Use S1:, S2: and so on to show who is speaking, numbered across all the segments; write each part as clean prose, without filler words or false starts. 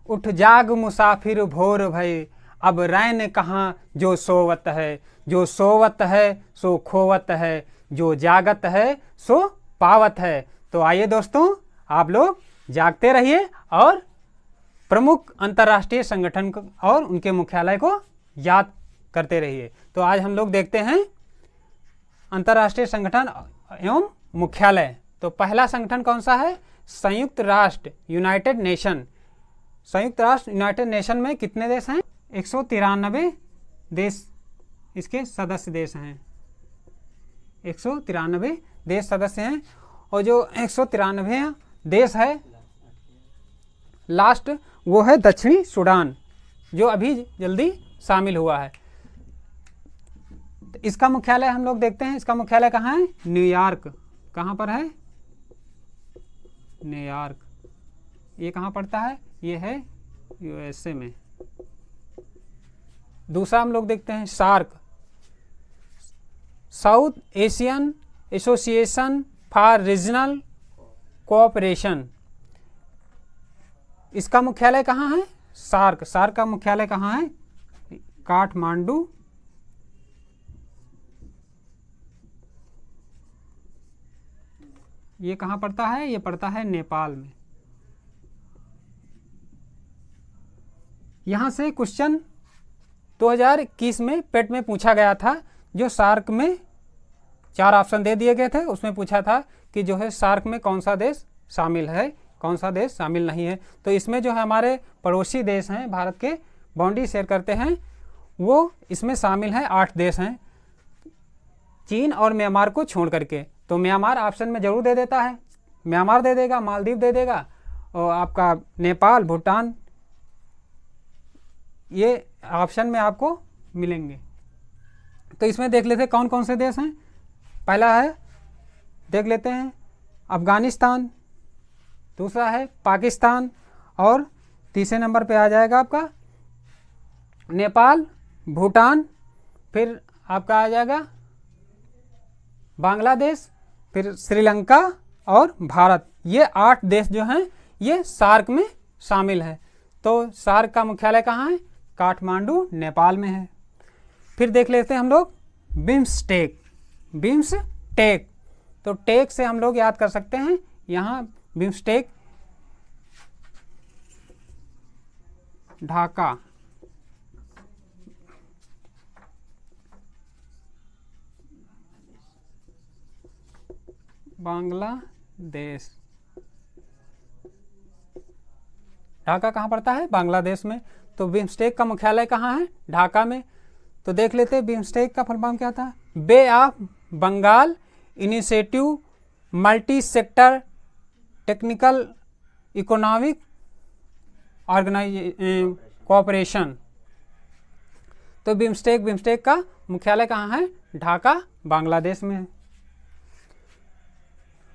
S1: उठ जाग मुसाफिर भोर भय, अब रैन कहाँ जो सोवत है, जो सोवत है सो खोवत है, जो जागत है सो पावत है। तो आइए दोस्तों, आप लोग जागते रहिए और प्रमुख अंतर्राष्ट्रीय संगठन और उनके मुख्यालय को याद करते रहिए। तो आज हम लोग देखते हैं अंतर्राष्ट्रीय संगठन एवं मुख्यालय। तो पहला संगठन कौन सा है? संयुक्त राष्ट्र, यूनाइटेड नेशन। संयुक्त राष्ट्र यूनाइटेड नेशन में कितने देश हैं? 193 देश इसके सदस्य देश हैं। 193 देश सदस्य हैं। और जो 193 देश है लास्ट, वो है दक्षिणी सूडान, जो अभी जल्दी शामिल हुआ है। तो इसका मुख्यालय हम लोग देखते हैं। इसका मुख्यालय कहाँ है? न्यूयॉर्क। कहाँ पर है? न्यूयॉर्क। ये कहाँ पड़ता है? ये है यूएसए में। दूसरा हम लोग देखते हैं SAARC, south asian association for regional cooperation. इसका मुख्यालय कहाँ है? सार्क। सार्क का मुख्यालय कहाँ है? काठमांडू। ये कहाँ पड़ता है? ये पड़ता है नेपाल में। यहाँ से क्वेश्चन 2021 में पेट में पूछा गया था। जो सार्क में 4 ऑप्शन दे दिए गए थे, उसमें पूछा था कि जो है सार्क में कौन सा देश शामिल है, कौन सा देश शामिल नहीं है। तो इसमें जो है हमारे पड़ोसी देश हैं, भारत के बाउंड्री शेयर करते हैं, वो इसमें शामिल हैं। 8 देश हैं, चीन और म्यांमार को छोड़ करके। तो म्यांमार ऑप्शन में जरूर दे देता है, म्यांमार दे देगा, मालदीव दे देगा, और आपका नेपाल, भूटान, ये ऑप्शन में आपको मिलेंगे। तो इसमें देख लेते हैं कौन कौन से देश हैं। पहला है, देख लेते हैं, अफगानिस्तान। दूसरा है पाकिस्तान, और तीसरे नंबर पे आ जाएगा आपका नेपाल, भूटान, फिर आपका आ जाएगा बांग्लादेश, फिर श्रीलंका और भारत। ये 8 देश जो हैं ये सार्क में शामिल है। तो सार्क का मुख्यालय कहाँ है? काठमांडू, नेपाल में है। फिर देख लेते हैं हम लोग बिम्स्टेक। बिम्स्टेक, तो टेक से हम लोग याद कर सकते हैं, यहाँ बिम्स्टेक ढाका, बांग्लादेश। ढाका कहाँ पड़ता है? बांग्लादेश में। तो बिम्स्टेक का मुख्यालय कहाँ है? ढाका में। तो देख लेते हैं बिम्स्टेक का फुल फॉर्म क्या था? Bay of Bengal initiative multi sector technical economic cooperation. तो बिम्स्टेक का मुख्यालय कहाँ है? ढाका, बांग्लादेश में है।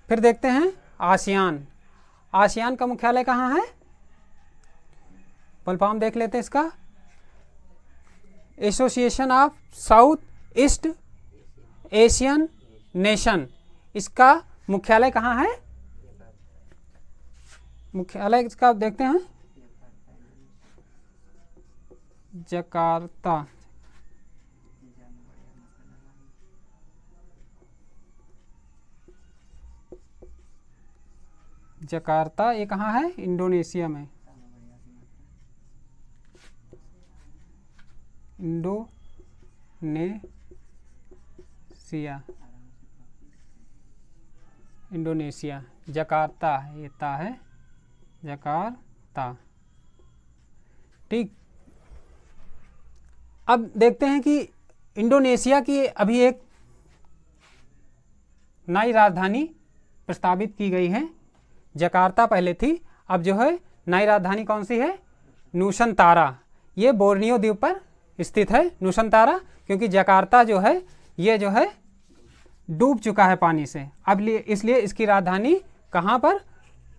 S1: फिर देखते हैं आसियान। आसियान का मुख्यालय कहाँ है? फुल फॉर्म देख लेते हैं इसका, association of south east Asian nation. इसका मुख्यालय कहाँ है? मुख्यालय इसका देखते हैं जकार्ता। जकार्ता ये कहाँ है? इंडोनेशिया में। इंडोनेशिया, जकार्ता ये ता है, जकार्ता। ठीक, अब देखते हैं कि इंडोनेशिया की अभी एक नई राजधानी प्रस्तावित की गई है। जकार्ता पहले थी, अब जो है नई राजधानी कौन सी है? नुसंतारा। ये बोर्नियो द्वीप पर स्थित है नुसंतारा, क्योंकि जकार्ता जो है ये जो है डूब चुका है पानी से। अब इसलिए इसकी राजधानी कहाँ पर?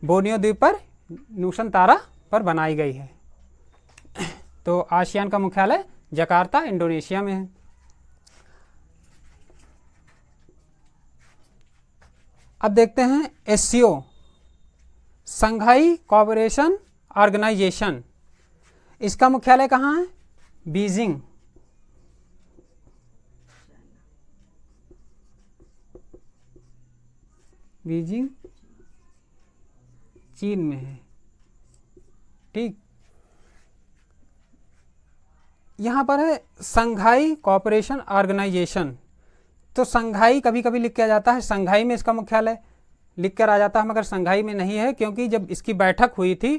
S1: बोर्नियो द्वीप पर नुसंतारा पर बनाई गई है। तो आसियान का मुख्यालय जकार्ता, इंडोनेशिया में है। अब देखते हैं एससीओ, संघाई कोऑपरेशन ऑर्गेनाइजेशन। इसका मुख्यालय कहाँ है? बीजिंग। बीजिंग चीन में है। ठीक, यहाँ पर है संघाई कोऑपरेशन ऑर्गेनाइजेशन। तो संघाई कभी कभी लिख के आ जाता है, संघाई में इसका मुख्यालय लिख कर आ जाता है, मगर संघाई में नहीं है, क्योंकि जब इसकी बैठक हुई थी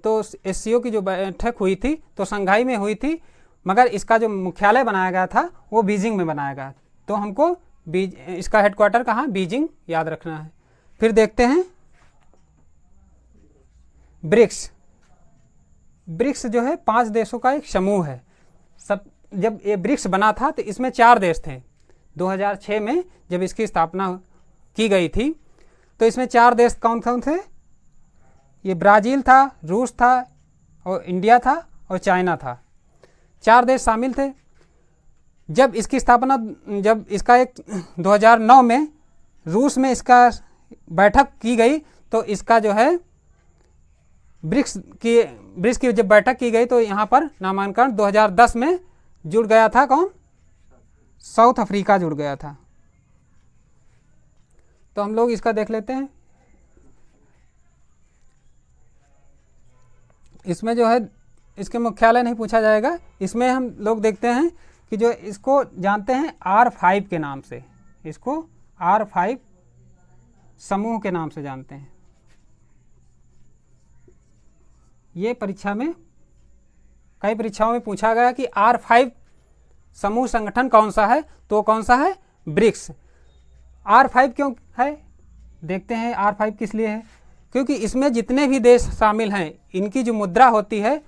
S1: तो SCO की जो बैठक हुई थी तो संघाई में हुई थी, मगर इसका जो मुख्यालय बनाया गया था वो बीजिंग में बनाया गया। तो हमको इसका हेडक्वार्टर कहाँ? बीजिंग याद रखना है। फिर देखते हैं ब्रिक्स। ब्रिक्स जो है 5 देशों का एक समूह है। सब जब ये ब्रिक्स बना था तो इसमें 4 देश थे। 2006 में जब इसकी स्थापना की गई थी तो इसमें 4 देश कौन कौन थे? ये ब्राज़ील था, रूस था और इंडिया था और चाइना था। 4 देश शामिल थे। जब इसकी स्थापना, जब इसका एक 2009 में रूस में इसका बैठक की गई तो इसका जो है ब्रिक्स की जब बैठक की गई तो यहाँ पर नामांकन 2010 में जुड़ गया था। कौन? साउथ अफ्रीका जुड़ गया था। तो हम लोग इसका देख लेते हैं। इसमें जो है इसके मुख्यालय नहीं पूछा जाएगा, इसमें हम लोग देखते हैं कि जो इसको जानते हैं R5 के नाम से, इसको R5 समूह के नाम से जानते हैं। ये परीक्षा में, कई परीक्षाओं में पूछा गया कि R5 समूह संगठन कौन सा है, तो कौन सा है? ब्रिक्स। R5 क्यों है? देखते हैं R5 किस लिए है। क्योंकि इसमें जितने भी देश शामिल हैं इनकी जो मुद्रा होती है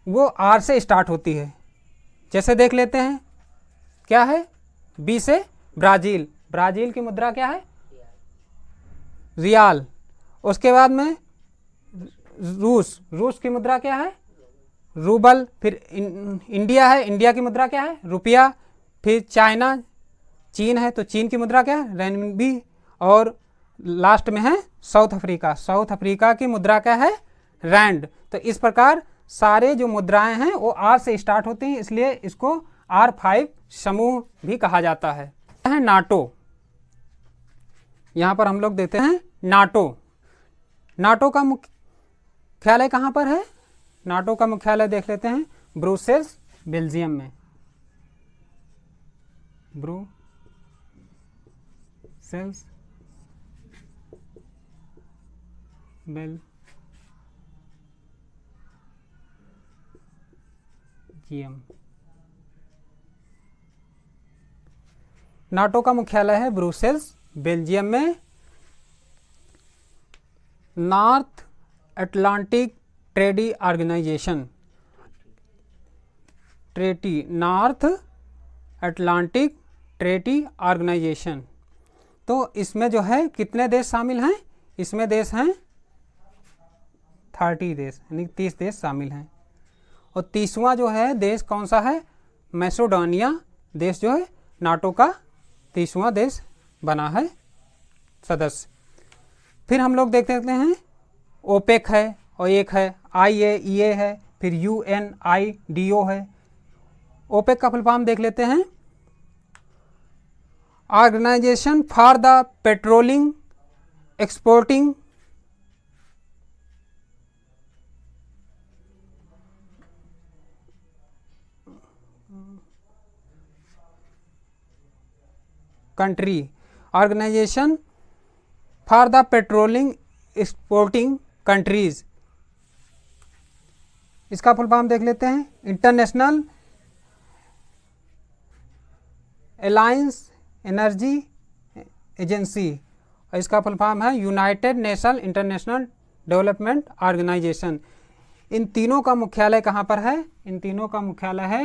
S1: वो R से स्टार्ट होती है। जैसे देख लेते हैं, क्या है? B से ब्राज़ील। ब्राज़ील की मुद्रा क्या है? रियाल। उसके बाद में रूस की मुद्रा क्या है? रूबल। फिर इंडिया है, इंडिया की मुद्रा क्या है? रुपया। फिर चाइना, चीन है तो चीन की मुद्रा क्या है? रेनबी। और लास्ट में है साउथ अफ्रीका। साउथ अफ्रीका की मुद्रा क्या है? रैंड। तो इस प्रकार सारे जो मुद्राएं हैं वो R से स्टार्ट होती हैं, इसलिए इसको R5 समूह भी कहा जाता है। नाटो। यहाँ पर हम लोग देते हैं नाटो। नाटो का मुख्यालय कहाँ पर है? नाटो का मुख्यालय देख लेते हैं ब्रुसेल्स, बेल्जियम में। Brussels, Belgium. नाटो का मुख्यालय है ब्रुसेल्स, बेल्जियम में। North atlantic treaty organisation, north atlantic treaty organisation. तो इसमें जो है कितने देश शामिल हैं? इसमें देश हैं 30 देश, यानी 30 देश शामिल हैं। और 30वां जो है देश कौन सा है? मैसेडोनिया देश जो है नाटो का 30वां देश बना है सदस्य। फिर हम लोग देख सकते हैं ओपेक है और एक है IAEA है, फिर UNIDO है। ओपेक का फुल फॉर्म देख लेते हैं, organisation for the petroleum exporting country, organisation for the petroleum exporting countries. इसका फुल फॉर्म देख लेते हैं, इंटरनेशनल अलायंस एनर्जी एजेंसी। और इसका फुल फॉर्म है united nation international development organisation. इन तीनों का मुख्यालय कहाँ पर है? इन तीनों का मुख्यालय है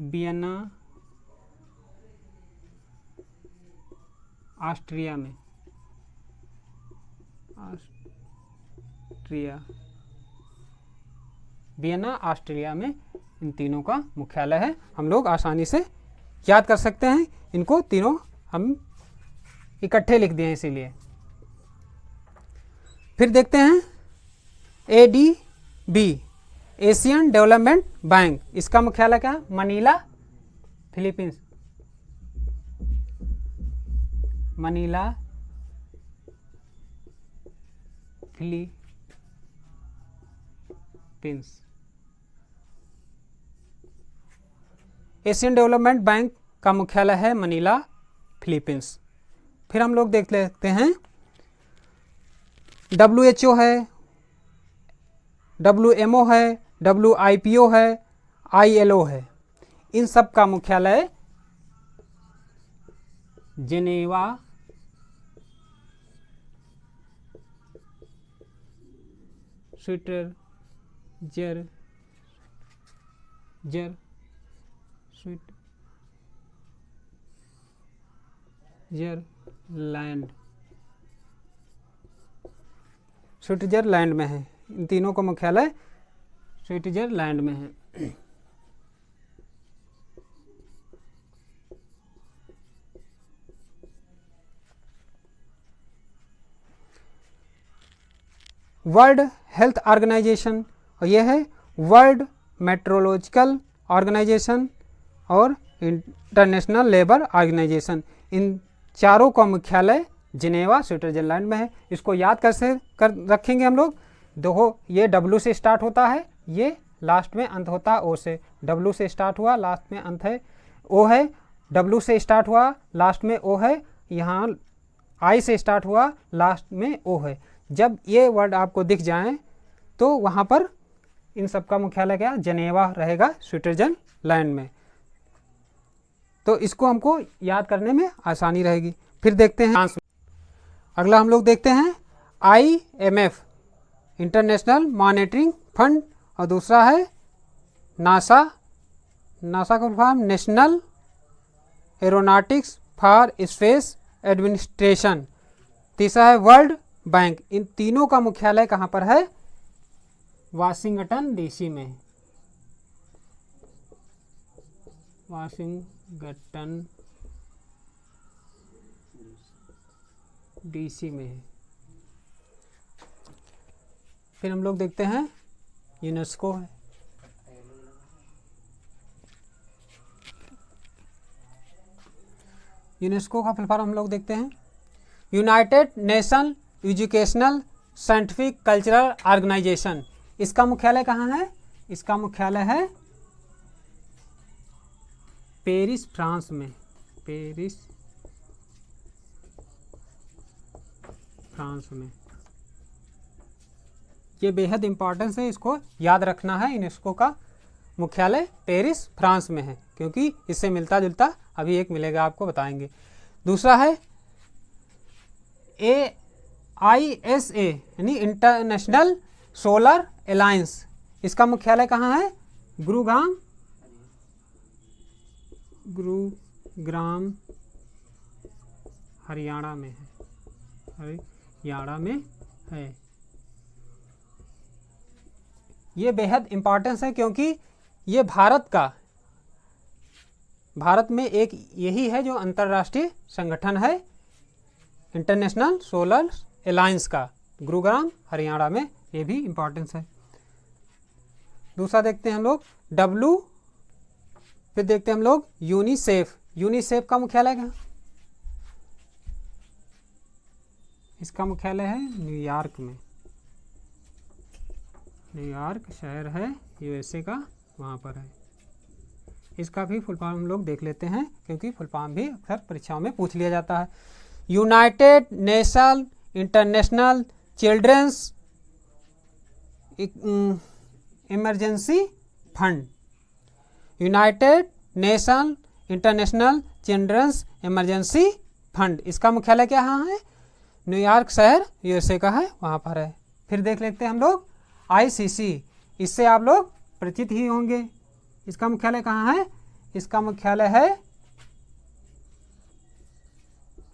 S1: वियना, ऑस्ट्रिया में। वियना, ऑस्ट्रिया में इन तीनों का मुख्यालय है। हम लोग आसानी से याद कर सकते हैं, इनको तीनों हम इकट्ठे लिख दिए इसीलिए। फिर देखते हैं ADB, एशियन डेवलपमेंट बैंक, इसका मुख्यालय क्या है? Manila, Philippines. Manila, Philippines. Asian development bank का मुख्यालय है मनीला, फिलीपींस। फिर हम लोग देख लेते हैं WHO है, WMO है, WIPO है, ILO है। इन सब का मुख्यालय जिनेवा, स्विट्जरलैंड में है। इन तीनों का मुख्यालय स्विट्जरलैंड में है। वर्ल्ड हेल्थ ऑर्गेनाइजेशन, और यह है वर्ल्ड मेट्रोलॉजिकल ऑर्गेनाइजेशन और इंटरनेशनल लेबर ऑर्गेनाइजेशन। इन चारों का मुख्यालय जिनेवा, स्विट्जरलैंड में है। इसको याद कैसे कर रखेंगे हम लोग? देखो, ये W से स्टार्ट होता है, ये लास्ट में अंत होता है O से। W से स्टार्ट हुआ, लास्ट में अंत है O है। W से स्टार्ट हुआ, लास्ट में O है। यहाँ I से स्टार्ट हुआ, लास्ट में O है। जब ये वर्ड आपको दिख जाएं तो वहाँ पर इन सब का मुख्यालय क्या? जिनेवा रहेगा, स्विट्जरलैंड में। तो इसको हमको याद करने में आसानी रहेगी। फिर देखते हैं अगला, हम लोग देखते हैं IMF, इंटरनेशनल मॉनेटरी फंड, और दूसरा है नासा, नासा का form national aeronautics for space administration. तीसरा है वर्ल्ड बैंक। इन तीनों का मुख्यालय कहाँ पर है? वाशिंगटन DC में। वाशिंगटन DC में है। फिर हम लोग देखते हैं यूनेस्को है। यूनेस्को का फुल फॉर्म हम लोग देखते हैं united nation educational scientific cultural organisation. इसका मुख्यालय कहाँ है? इसका मुख्यालय है पेरिस, फ्रांस में। पेरिस, फ्रांस में। ये बेहद इंपॉर्टेंस है, इसको याद रखना है। यूनेस्को का मुख्यालय पेरिस, फ्रांस में है, क्योंकि इससे मिलता जुलता अभी एक मिलेगा, आपको बताएंगे। दूसरा है AISA, यानी इंटरनेशनल सोलर अलायंस। इसका मुख्यालय कहाँ है? गुरुग्राम हरियाणा में है। हरियाणा में है। ये बेहद इंपॉर्टेंस है, क्योंकि ये भारत में एक यही है जो अंतर्राष्ट्रीय संगठन है इंटरनेशनल सोलर अलायंस का, गुरुग्राम हरियाणा में। ये भी इंपॉर्टेंस है। दूसरा देखते हैं हम लोग फिर देखते हैं हम लोग यूनिसेफ। यूनिसेफ का मुख्यालय कहाँ? इसका मुख्यालय है न्यूयॉर्क में। न्यूयॉर्क शहर है USA का, वहाँ पर है। इसका भी फुल फॉर्म हम लोग देख लेते हैं, क्योंकि फुल फॉर्म भी अक्सर परीक्षाओं में पूछ लिया जाता है। United nation international children's emergency fund. United nation international children's emergency fund. इसका मुख्यालय क्या है? न्यूयॉर्क शहर USA का है, वहाँ पर है। फिर देख लेते हैं हम लोग ICC। इससे आप लोग परिचित ही होंगे। इसका मुख्यालय कहाँ है? इसका मुख्यालय है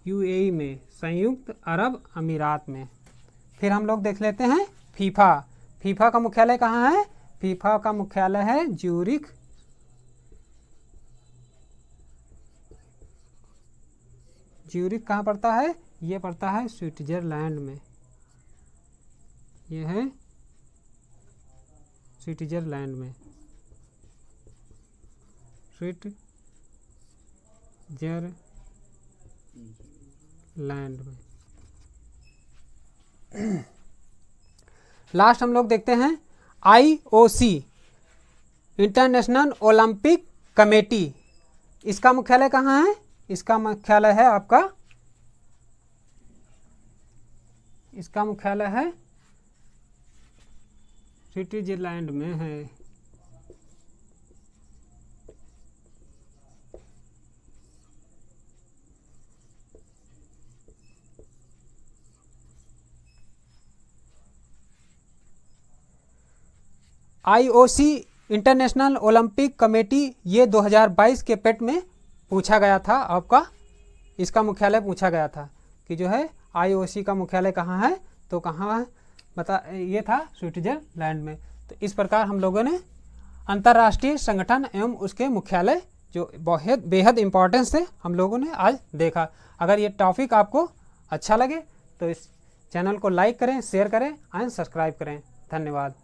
S1: UAE में, संयुक्त अरब अमीरात में। फिर हम लोग देख लेते हैं फीफा। फीफा का मुख्यालय कहाँ है? फीफा का मुख्यालय है ज्यूरिख। ज्यूरिख कहाँ पड़ता है? ये पड़ता है स्विट्जरलैंड में। ये है स्विट्जरलैंड में, स्विट्जरलैंड में। लास्ट हम लोग देखते हैं IOC, इंटरनेशनल ओलंपिक कमेटी। इसका मुख्यालय कहाँ है? इसका मुख्यालय है आपका, इसका मुख्यालय है स्विट्जरलैंड में है। IOC इंटरनेशनल ओलंपिक कमेटी, ये 2022 के पेट में पूछा गया था आपका, इसका मुख्यालय पूछा गया था कि जो है IOC का मुख्यालय कहाँ है, तो कहाँ है बता, ये था स्विट्जरलैंड में। तो इस प्रकार हम लोगों ने अंतर्राष्ट्रीय संगठन एवं उसके मुख्यालय जो बहुत बेहद इम्पोर्टेंस थे हम लोगों ने आज देखा। अगर ये टॉपिक आपको अच्छा लगे तो इस चैनल को लाइक करें, शेयर करें एंड सब्सक्राइब करें। धन्यवाद।